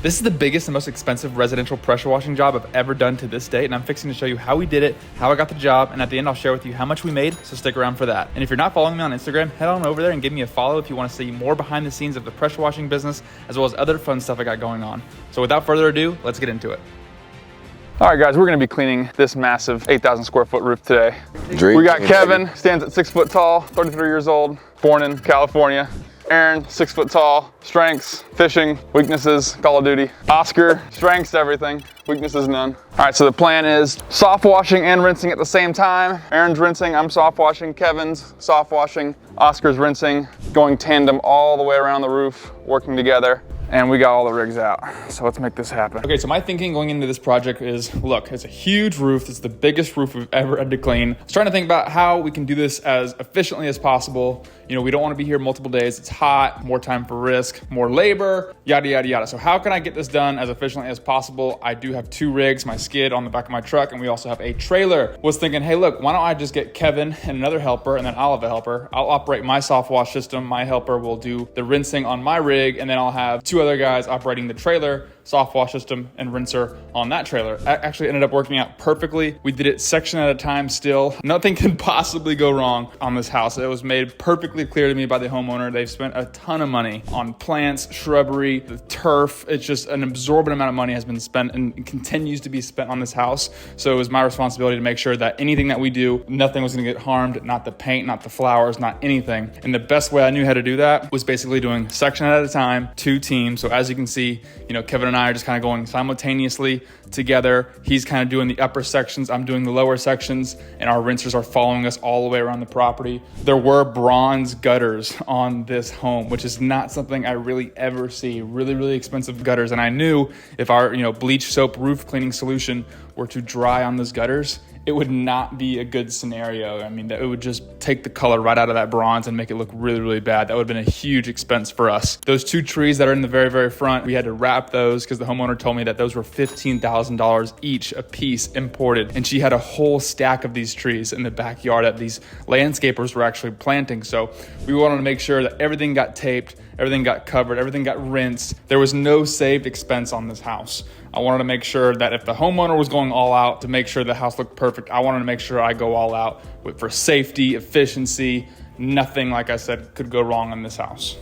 This is the biggest and most expensive residential pressure washing job I've ever done to this date, and I'm fixing to show you how we did it, how I got the job, and at the end I'll share with you how much we made, so stick around for that. And if you're not following me on Instagram, head on over there and give me a follow if you want to see more behind the scenes of the pressure washing business, as well as other fun stuff I got going on. So without further ado, let's get into it. All right, guys, we're gonna be cleaning this massive 8,000 square foot roof today. We got Kevin, stands at 6 foot tall, 33 years old, born in California. Aaron, 6 foot tall, strengths, fishing, weaknesses, Call of Duty. Oscar, strengths, everything, weaknesses, none. All right, so the plan is soft washing and rinsing at the same time. Aaron's rinsing, I'm soft washing, Kevin's soft washing, Oscar's rinsing, going tandem all the way around the roof, working together. And we got all the rigs out. So let's make this happen. Okay, so my thinking going into this project is, look, it's a huge roof. It's the biggest roof we've ever had to clean. I was trying to think about how we can do this as efficiently as possible. You know, we don't want to be here multiple days. It's hot, more time for risk, more labor, yada, yada, yada. So how can I get this done as efficiently as possible? I do have 2 rigs, my skid on the back of my truck, and we also have a trailer. Was thinking, hey, look, why don't I just get Kevin and another helper, and then I'll have a helper. I'll operate my soft wash system. My helper will do the rinsing on my rig, and then I'll have 2 other guys operating the trailer, soft wash system, and rinser on that trailer. That actually ended up working out perfectly. We did it section at a time still. Nothing can possibly go wrong on this house. It was made perfectly clear to me by the homeowner. They've spent a ton of money on plants, shrubbery, the turf. It's just an absorbent amount of money has been spent and continues to be spent on this house. So it was my responsibility to make sure that anything that we do, nothing was gonna get harmed, not the paint, not the flowers, not anything. And the best way I knew how to do that was basically doing section at a time, 2 teams. So as you can see, you know, Kevin and I are just kind of going simultaneously together. He's kind of doing the upper sections, I'm doing the lower sections, and our rinsers are following us all the way around the property. There were bronze gutters on this home, which is not something I really ever see. Really, really expensive gutters. And I knew if our, bleach soap roof cleaning solution were to dry on those gutters, it would not be a good scenario. I mean, that it would just take the color right out of that bronze and make it look really, really bad. That would have been a huge expense for us. Those 2 trees that are in the very, very front, we had to wrap those because the homeowner told me that those were $15,000 each a piece imported. And she had a whole stack of these trees in the backyard that these landscapers were actually planting. So we wanted to make sure that everything got taped, everything got covered, everything got rinsed. There was no saved expense on this house. I wanted to make sure that if the homeowner was going all out to make sure the house looked perfect, I wanted to make sure I go all out for safety, efficiency. Nothing, like I said, could go wrong in this house.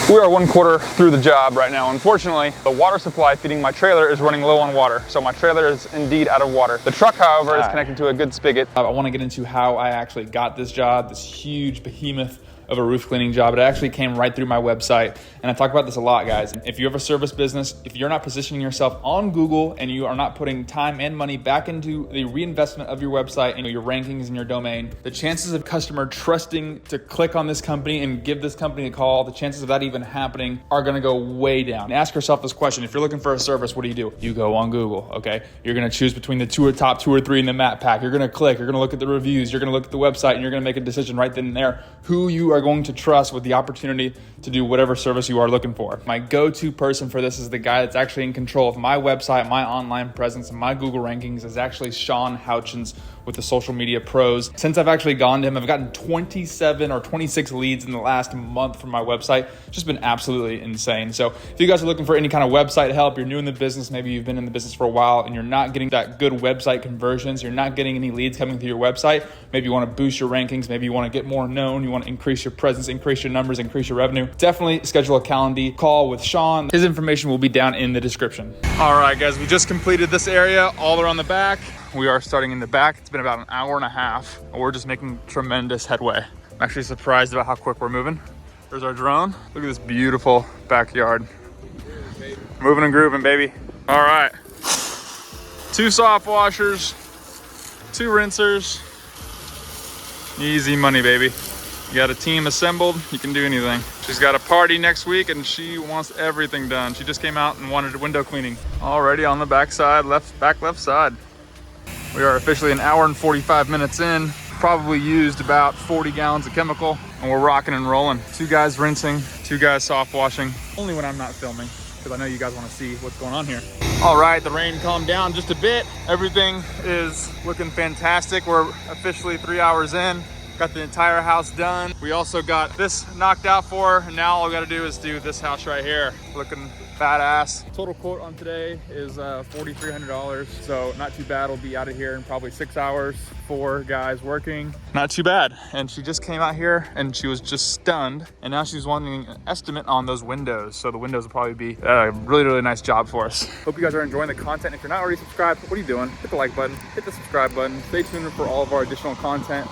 We are 1/4 through the job right now. Unfortunately, the water supply feeding my trailer is running low on water, so my trailer is indeed out of water. The truck, however, is connected to a good spigot. I want to get into how I actually got this job, this huge behemoth of a roof cleaning job. It actually came right through my website. And I talk about this a lot, guys. If you have a service business, if you're not positioning yourself on Google and you are not putting time and money back into the reinvestment of your website and your rankings and your domain, the chances of customer trusting to click on this company and give this company a call, the chances of that even happening are gonna go way down. Ask yourself this question. If you're looking for a service, what do? You go on Google, okay? You're gonna choose between the top 2 or 3 in the map pack. You're gonna click, you're gonna look at the reviews, you're gonna look at the website, and you're gonna make a decision right then and there who you are going to trust with the opportunity to do whatever service you are looking for. My go-to person for this is the guy that's actually in control of my website, my online presence, and my Google rankings is actually Sean Houchins with the Social Media Pros. Since I've actually gone to him, I've gotten 27 or 26 leads in the last month from my website. It's just been absolutely insane. So if you guys are looking for any kind of website help, you're new in the business, maybe you've been in the business for a while and you're not getting that good website conversions, you're not getting any leads coming through your website, maybe you want to boost your rankings, maybe you want to get more known, you want to increase your presence, increase your numbers, increase your revenue, definitely schedule a Calendly call with Sean. His information will be down in the description. All right, guys, we just completed this area all around the back. We are starting in the back. It's been about an hour and a half. We're just making tremendous headway. I'm actually surprised about how quick we're moving. There's our drone. Look at this beautiful backyard. Moving and grooving, baby. All right. 2 soft washers, 2 rinsers. Easy money, baby. You got a team assembled, you can do anything. She's got a party next week and she wants everything done. She just came out and wanted window cleaning. Already on the back side, back left side. We are officially an hour and 45 minutes in. Probably used about 40 gallons of chemical and we're rocking and rolling. 2 guys rinsing, 2 guys soft washing. Only when I'm not filming, because I know you guys want to see what's going on here. All right, the rain calmed down just a bit. Everything is looking fantastic. We're officially 3 hours in. Got the entire house done. We also got this knocked out for her, and now all we gotta do is do this house right here. Looking badass. Total quote on today is $4,300. So not too bad. We'll be out of here in probably 6 hours. 4 guys working. Not too bad. And she just came out here and she was just stunned. And now she's wanting an estimate on those windows. So the windows will probably be a really, really nice job for us. Hope you guys are enjoying the content. If you're not already subscribed, what are you doing? Hit the like button, hit the subscribe button. Stay tuned for all of our additional content.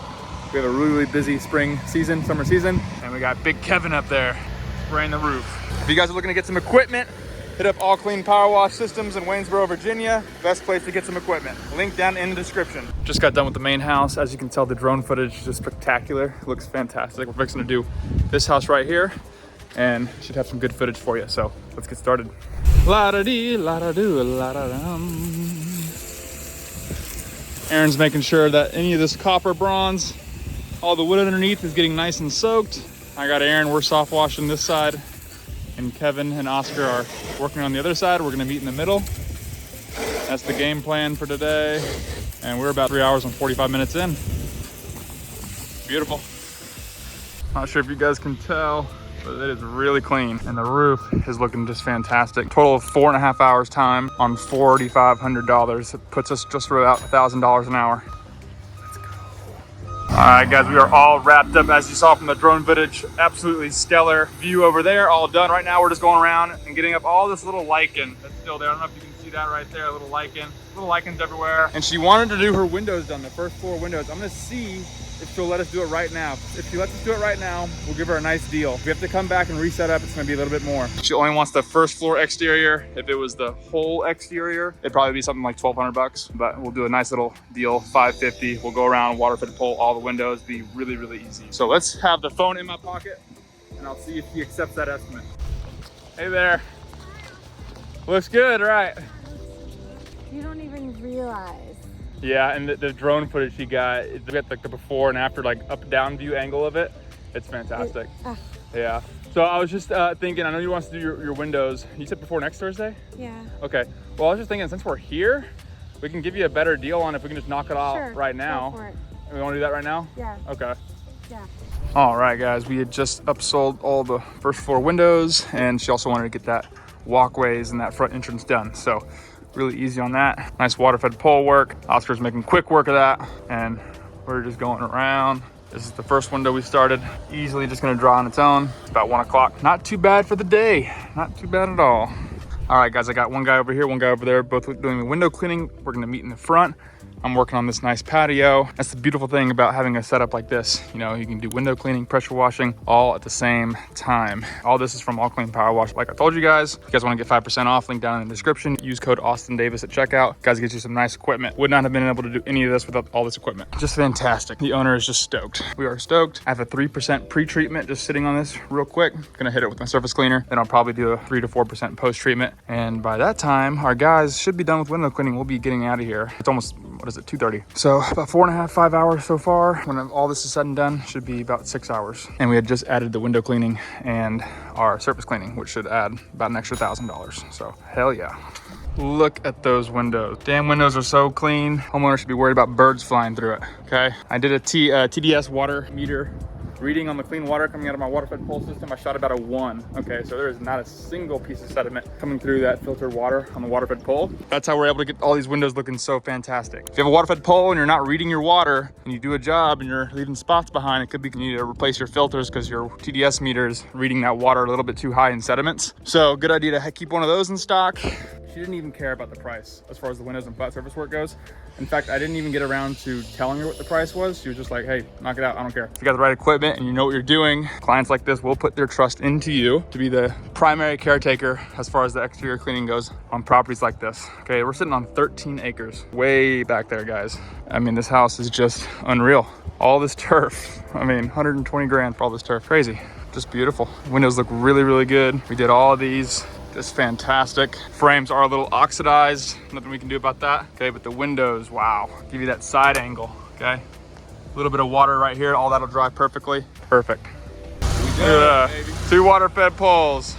We have a really, really busy spring season, summer season. And we got Big Kevin up there spraying the roof. If you guys are looking to get some equipment, hit up All Clean Power Wash Systems in Waynesboro, Virginia. Best place to get some equipment. Link down in the description. Just got done with the main house. As you can tell, the drone footage is just spectacular. It looks fantastic. We're fixing to do this house right here and should have some good footage for you. So let's get started. La-da-dee, la-da-doo, la-da-dum. Aaron's making sure that any of this copper bronze, all the wood underneath is getting nice and soaked. I got Aaron, we're soft washing this side, and Kevin and Oscar are working on the other side. We're gonna meet in the middle. That's the game plan for today. And we're about 3 hours and 45 minutes in. Beautiful. Not sure if you guys can tell, but it is really clean. And the roof is looking just fantastic. Total of 4.5 hours time on $4,500. It puts us just for about $1,000 an hour. All right, guys, we are all wrapped up as you saw from the drone footage. Absolutely stellar view over there, all done. Right now, we're just going around and getting up all this little lichen that's still there. I don't know if you can see that right there, little lichens everywhere. And she wanted to do her windows done, the first 4 windows. I'm gonna see if she'll let us do it right now. If she lets us do it right now, we'll give her a nice deal. If we have to come back and reset up, it's gonna be a little bit more. She only wants the first floor exterior. If it was the whole exterior, it'd probably be something like 1,200 bucks, but we'll do a nice little deal, 550. We'll go around, water-fed pull all the windows, be really, really easy. So let's have the phone in my pocket and I'll see if he accepts that estimate. Hey there. Looks good, right? You don't even realize. Yeah, and the drone footage she got, we got like the before and after, like up down view angle of it. It's fantastic. Yeah. So I was just thinking, I know you want us to do your windows. You said before next Thursday? Yeah. Okay. Well, I was just thinking, since we're here, we can give you a better deal on if we can just knock it off right now. Go for it. We want to do that right now? Yeah. Okay. Yeah. All right, guys, we had just upsold all the first 4 windows, and she also wanted to get that walkways and that front entrance done. So really easy on that. Nice water-fed pole work. Oscar's making quick work of that, and we're just going around. This is the first window we started. Easily just gonna draw on its own. It's about 1 o'clock. Not too bad for the day. Not too bad at all. All right, guys, I got one guy over here, one guy over there, both doing the window cleaning. We're gonna meet in the front. I'm working on this nice patio. That's the beautiful thing about having a setup like this. You know, you can do window cleaning, pressure washing, all at the same time. All this is from All Clean Power Wash. Like I told you guys, if you guys wanna get 5% off, link down in the description. Use code Austin Davis at checkout. Guys, get you some nice equipment. Would not have been able to do any of this without all this equipment. Just fantastic. The owner is just stoked. We are stoked. I have a 3% pre-treatment just sitting on this real quick. Gonna hit it with my surface cleaner. Then I'll probably do a 3 to 4% post-treatment. And by that time, our guys should be done with window cleaning. We'll be getting out of here. It's almost, what is it, 2:30. So about 4.5, 5 hours so far. When all this is said and done, should be about 6 hours. And we had just added the window cleaning and our surface cleaning, which should add about an extra $1,000. So hell yeah. Look at those windows. Damn windows are so clean. Homeowners should be worried about birds flying through it, okay? I did a TDS water meter reading on the clean water coming out of my water-fed pole system. I shot about a 1. Okay, so there is not a single piece of sediment coming through that filtered water on the water-fed pole. That's how we're able to get all these windows looking so fantastic. If you have a water-fed pole and you're not reading your water and you do a job and you're leaving spots behind, it could be you need to replace your filters because your TDS meter is reading that water a little bit too high in sediments. So good idea to keep one of those in stock. She didn't even care about the price as far as the windows and flat surface work goes. In fact, I didn't even get around to telling her what the price was. She was just like, hey, knock it out, I don't care. If you got the right equipment and you know what you're doing, clients like this will put their trust into you to be the primary caretaker as far as the exterior cleaning goes on properties like this. Okay, we're sitting on 13 acres, way back there, guys. I mean, this house is just unreal. All this turf, I mean, 120 grand for all this turf, crazy. Just beautiful. Windows look really, really good. We did all of these. Just fantastic. Frames are a little oxidized. Nothing we can do about that. Okay, but the windows, wow. Give you that side angle, okay? A little bit of water right here. All that'll dry perfectly. Perfect. We Look at that. 2 water-fed poles.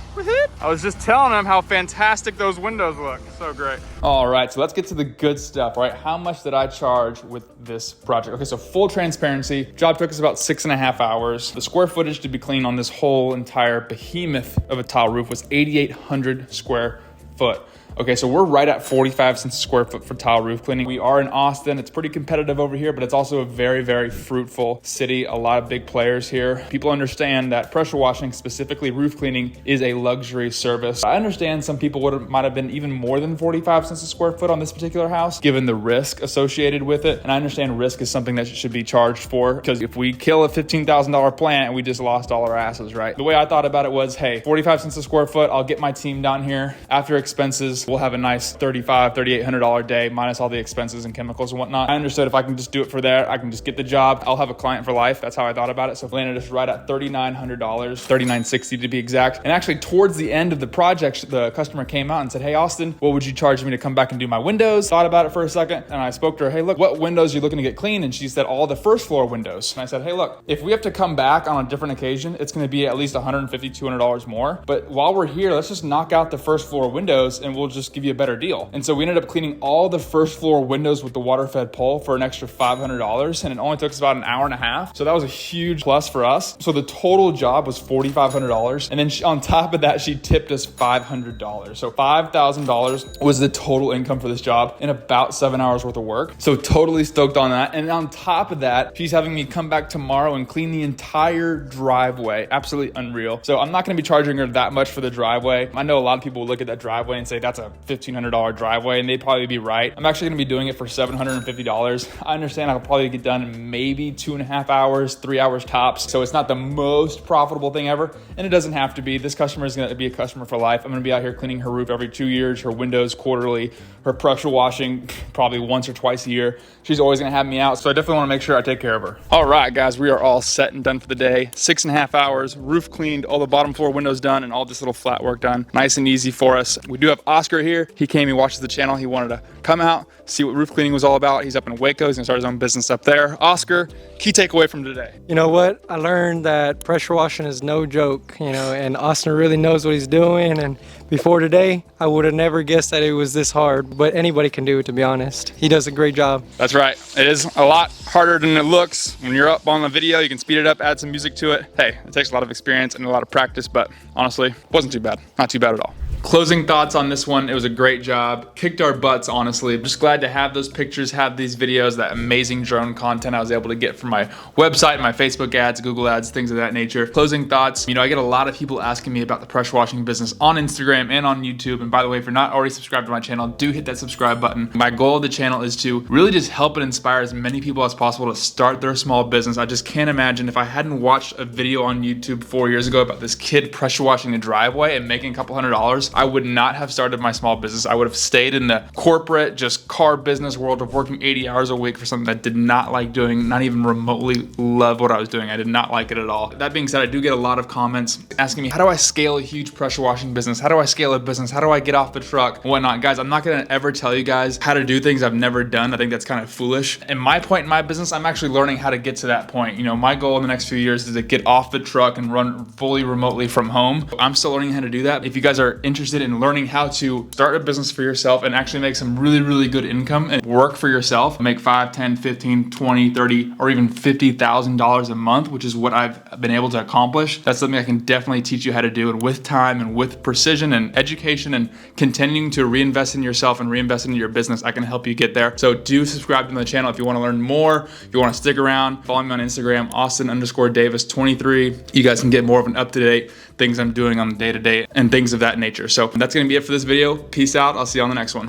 I was just telling them how fantastic those windows look. So great. All right, so let's get to the good stuff, right? How much did I charge with this project? Okay, so full transparency, job took us about 6.5 hours. The square footage to be cleaned on this whole entire behemoth of a tile roof was 8,800 square foot. Okay, so we're right at 45 cents a square foot for tile roof cleaning. We are in Austin. It's pretty competitive over here, but it's also a very, very fruitful city. A lot of big players here. People understand that pressure washing, specifically roof cleaning, is a luxury service. I understand some people might have been even more than 45 cents a square foot on this particular house, given the risk associated with it. And I understand risk is something that should be charged for, because if we kill a $15,000 plant, we just lost all our asses, right? The way I thought about it was, hey, 45 cents a square foot, I'll get my team down here. After expenses, we'll have a nice $3,800 day minus all the expenses and chemicals and whatnot. I understood if I can just do it for there, I can just get the job. I'll have a client for life. That's how I thought about it. So it landed us right at $3,900, $3,960 to be exact. And actually towards the end of the project, the customer came out and said, hey, Austin, what would you charge me to come back and do my windows? Thought about it for a second. And I spoke to her, hey, look, what windows are you looking to get clean? And she said, all the first floor windows. And I said, hey, look, if we have to come back on a different occasion, it's going to be at least $150, $200 more. But while we're here, let's just knock out the first floor windows and we'll just give you a better deal. And so we ended up cleaning all the first floor windows with the water fed pole for an extra $500, and it only took us about an hour and a half. So that was a huge plus for us. So the total job was $4,500. And then on top of that, she tipped us $500. So $5,000 was the total income for this job in about 7 hours worth of work. So totally stoked on that. And on top of that, she's having me come back tomorrow and clean the entire driveway. Absolutely unreal. So I'm not going to be charging her that much for the driveway. I know a lot of people will look at that driveway and say that's a $1,500 driveway, and they'd probably be right. I'm actually going to be doing it for $750. I understand I'll probably get done in maybe 2.5 hours, 3 hours tops. So it's not the most profitable thing ever, and it doesn't have to be. This customer is going to be a customer for life. I'm going to be out here cleaning her roof every 2 years, her windows quarterly, her pressure washing probably once or twice a year. She's always going to have me out, so I definitely want to make sure I take care of her. All right, guys, we are all set and done for the day. 6.5 hours, roof cleaned, all the bottom floor windows done, and all this little flat work done. Nice and easy for us. We do have Oscar here. He came, he watches the channel. He wanted to come out, see what roof cleaning was all about. He's up in Waco. He's gonna start his own business up there. Oscar, key takeaway from today. You know what? I learned that pressure washing is no joke, and Austin really knows what he's doing. And before today, I would have never guessed that it was this hard, but anybody can do it, to be honest. He does a great job. That's right. It is a lot harder than it looks. When you're up on the video, you can speed it up, add some music to it. Hey, it takes a lot of experience and a lot of practice, but honestly, wasn't too bad. Not too bad at all. Closing thoughts on this one, it was a great job. Kicked our butts, honestly. Just glad to have those pictures, have these videos, that amazing drone content I was able to get from my website, my Facebook ads, Google ads, things of that nature. Closing thoughts, I get a lot of people asking me about the pressure washing business on Instagram and on YouTube. And by the way, if you're not already subscribed to my channel, do hit that subscribe button. My goal of the channel is to really just help and inspire as many people as possible to start their small business. I just can't imagine if I hadn't watched a video on YouTube 4 years ago about this kid pressure washing a driveway and making a couple $100, I would not have started my small business. I would have stayed in the corporate, just car business world of working 80 hours a week for something that I did not like doing, not even remotely love what I was doing. I did not like it at all. That being said, I do get a lot of comments asking me, how do I scale a huge pressure washing business? How do I scale a business? How do I get off the truck and whatnot? Guys, I'm not gonna ever tell you guys how to do things I've never done. I think that's kind of foolish. And my point in my business, I'm actually learning how to get to that point. My goal in the next few years is to get off the truck and run fully remotely from home. I'm still learning how to do that. If you guys are interested in learning how to start a business for yourself and actually make some really, really good income and work for yourself, make 5, 10, 15, 20, 30, or even $50,000 a month, which is what I've been able to accomplish, that's something I can definitely teach you how to do. And with time and with precision and education and continuing to reinvest in yourself and reinvest in your business, I can help you get there. So do subscribe to the channel if you want to learn more. If you want to stick around, follow me on Instagram, Austin_Davis23. You guys can get more of an up-to-date things I'm doing on the day-to-day and things of that nature. So that's going to be it for this video. Peace out. I'll see you on the next one.